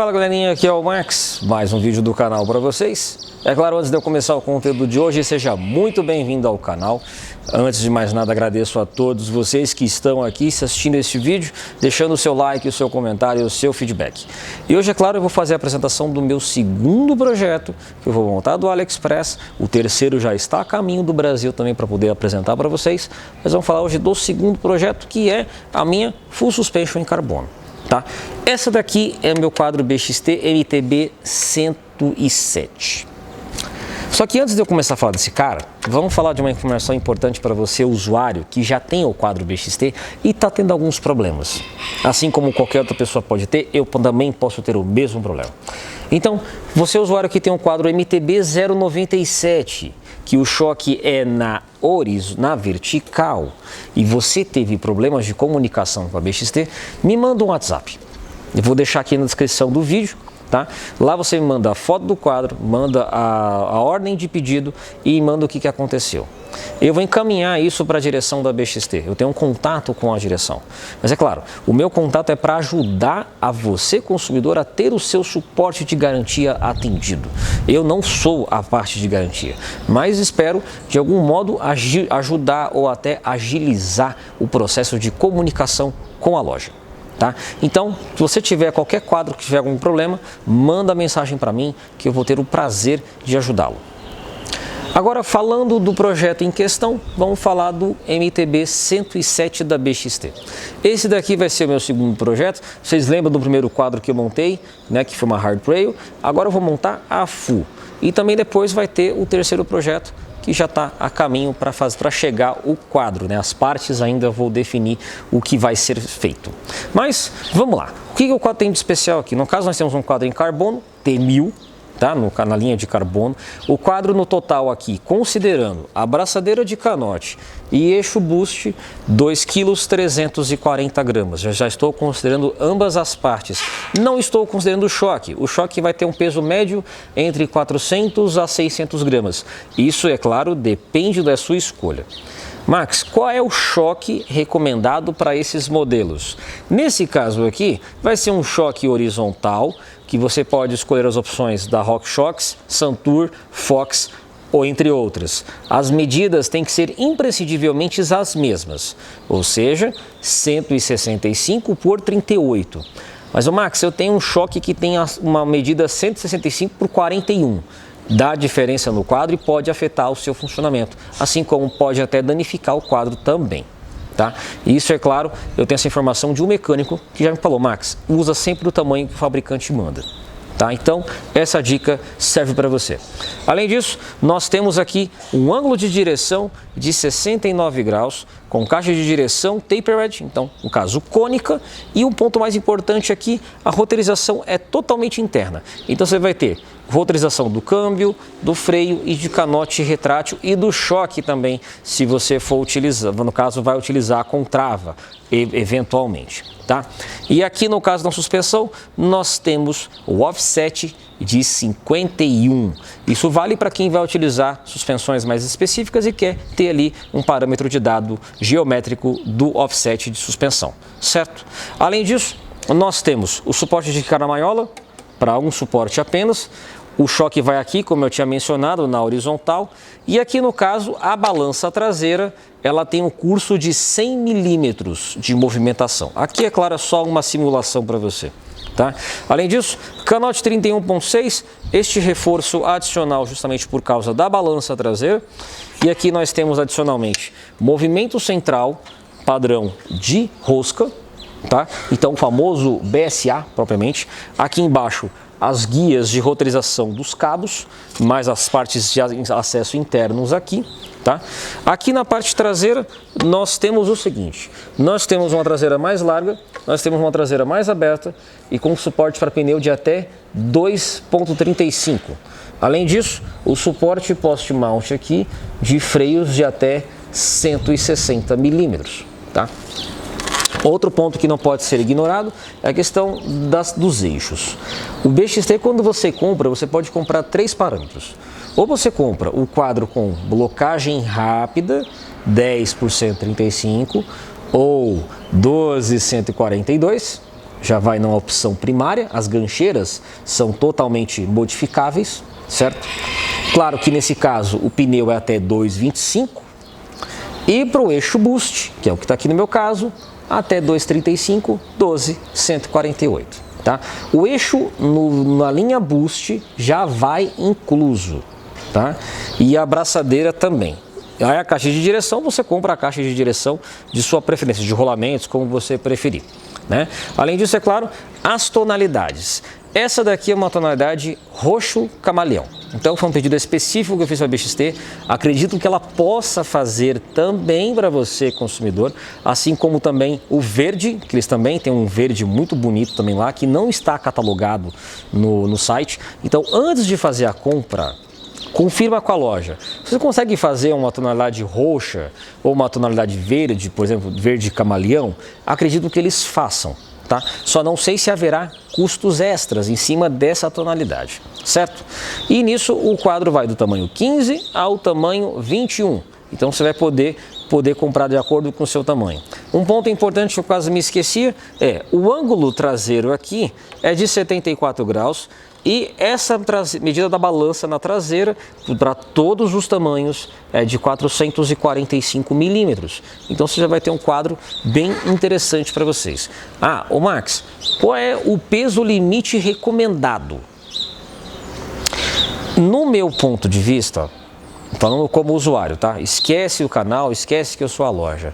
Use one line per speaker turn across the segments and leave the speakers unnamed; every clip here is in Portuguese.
Fala galerinha, aqui é o Max, mais um vídeo do canal para vocês. É claro, antes de eu começar o conteúdo de hoje, seja muito bem-vindo ao canal. Antes de mais nada, agradeço a todos vocês que estão aqui assistindo este vídeo, deixando o seu like, o seu comentário e o seu feedback. E hoje, é claro, eu vou fazer a apresentação do meu segundo projeto, que eu vou montar do AliExpress. O terceiro já está a caminho do Brasil também para poder apresentar para vocês. Mas vamos falar hoje do segundo projeto, que é a minha Full Suspension em carbono. Tá? Essa daqui é o meu quadro BXT MTB 107. Só que antes de eu começar a falar desse cara, vamos falar de uma informação importante para você, usuário, que já tem o quadro BXT e está tendo alguns problemas. Assim como qualquer outra pessoa pode ter, eu também posso ter o mesmo problema. Então, você usuário que tem um quadro MTB 097, que o choque é na vertical, e você teve problemas de comunicação com a BXT, me manda um WhatsApp. Eu vou deixar aqui na descrição do vídeo. Tá? Lá você me manda a foto do quadro, manda a ordem de pedido e manda o que aconteceu. Eu vou encaminhar isso para a direção da BXT, eu tenho um contato com a direção. Mas é claro, o meu contato é para ajudar a você, consumidor, a ter o seu suporte de garantia atendido. Eu não sou a parte de garantia, mas espero de algum modo ajudar ou até agilizar o processo de comunicação com a loja. Tá? Então, se você tiver qualquer quadro que tiver algum problema, manda mensagem para mim que eu vou ter o prazer de ajudá-lo. Agora, falando do projeto em questão, vamos falar do MTB 107 da BXT. Esse daqui vai ser o meu segundo projeto. Vocês lembram do primeiro quadro que eu montei, né, que foi uma hard rail? Agora eu vou montar a full. E também depois vai ter o terceiro projeto, que já está a caminho para chegar o quadro, né? As partes ainda vou definir o que vai ser feito. Mas vamos lá, o que o quadro tem de especial aqui? No caso nós temos um quadro em carbono, T1000, tá? Na linha de carbono. O quadro no total aqui, considerando a braçadeira de canote e eixo boost, 2,340 kg. Já estou considerando ambas as partes. Não estou considerando o choque. O choque vai ter um peso médio entre 400 a 600 gramas. Isso, é claro, depende da sua escolha. Max, qual é o choque recomendado para esses modelos? Nesse caso aqui, vai ser um choque horizontal, que você pode escolher as opções da RockShox, Santur, Fox ou entre outras. As medidas têm que ser imprescindivelmente as mesmas, ou seja, 165 por 38. Mas, Max, eu tenho um choque que tem uma medida 165 por 41. Dá diferença no quadro e pode afetar o seu funcionamento, assim como pode até danificar o quadro também. Tá? Isso, é claro, eu tenho essa informação de um mecânico que já me falou: Max, usa sempre o tamanho que o fabricante manda. Tá? Então, essa dica serve para você. Além disso, nós temos aqui um ângulo de direção de 69 graus, com caixa de direção tapered, então, no caso, cônica. E o ponto mais importante aqui, a roteirização é totalmente interna. Então, você vai ter roteirização do câmbio, do freio e de canote retrátil e do choque também, se você for utilizar, no caso, vai utilizar com trava, eventualmente. Tá? E aqui no caso da suspensão, nós temos o offset de 51. Isso vale para quem vai utilizar suspensões mais específicas e quer ter ali um parâmetro de dado geométrico do offset de suspensão, certo? Além disso, nós temos o suporte de caramaiola para um suporte apenas. O choque vai aqui, como eu tinha mencionado, na horizontal. E aqui no caso, a balança traseira, ela tem um curso de 100 milímetros de movimentação. Aqui, é claro, é só uma simulação para você. Tá? Além disso, canote 31.6, este reforço adicional justamente por causa da balança traseira. E aqui nós temos adicionalmente movimento central padrão de rosca. Tá? Então, o famoso BSA propriamente. Aqui embaixo, as guias de roteirização dos cabos, mais as partes de acesso internos aqui. Tá? Aqui na parte traseira, nós temos o seguinte: nós temos uma traseira mais larga, nós temos uma traseira mais aberta e com suporte para pneu de até 2,35. Além disso, o suporte post-mount aqui de freios de até 160 milímetros. Tá? Outro ponto que não pode ser ignorado é a questão dos eixos. O BXT, quando você compra, você pode comprar 3 parâmetros. Ou você compra o quadro com blocagem rápida, 10 por 135, ou 12,142, já vai na opção primária, as gancheiras são totalmente modificáveis, certo? Claro que nesse caso o pneu é até 2,25 e para o eixo boost, que é o que está aqui no meu caso, até 2,35, 12,148. Tá? O eixo na linha boost já vai incluso, tá? E a abraçadeira também. Aí a caixa de direção, você compra a caixa de direção de sua preferência, de rolamentos, como você preferir, né? Além disso, é claro, as tonalidades. Essa daqui é uma tonalidade roxo camaleão. Então foi um pedido específico que eu fiz para a BXT. Acredito que ela possa fazer também para você, consumidor, assim como também o verde, que eles também têm um verde muito bonito também lá, que não está catalogado no site. Então, antes de fazer a compra, confirma com a loja. Você consegue fazer uma tonalidade roxa ou uma tonalidade verde, por exemplo, verde camaleão? Acredito que eles façam. Tá? Só não sei se haverá custos extras em cima dessa tonalidade, certo? E nisso o quadro vai do tamanho 15 ao tamanho 21. Então você vai poder comprar de acordo com o seu tamanho. Um ponto importante que eu quase me esquecia é o ângulo traseiro aqui é de 74 graus e essa medida da balança na traseira para todos os tamanhos é de 445 milímetros. Então você já vai ter um quadro bem interessante para vocês. Ah, ô Max, qual é o peso limite recomendado? No meu ponto de vista, falando como usuário, tá? Esquece o canal, esquece que eu sou a loja.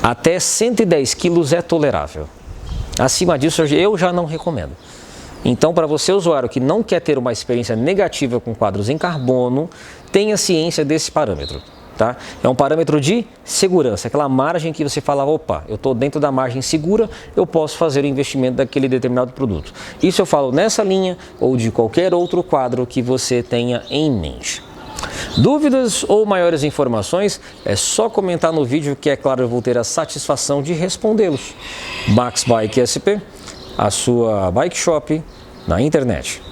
Até 110 quilos é tolerável. Acima disso eu já não recomendo. Então, para você, usuário, que não quer ter uma experiência negativa com quadros em carbono, tenha ciência desse parâmetro, tá? É um parâmetro de segurança, aquela margem que você fala, opa, eu estou dentro da margem segura, eu posso fazer o investimento daquele determinado produto. Isso eu falo nessa linha ou de qualquer outro quadro que você tenha em mente. Dúvidas ou maiores informações, é só comentar no vídeo que, é claro, eu vou ter a satisfação de respondê-los. Max Bike SP, a sua bike shop na internet.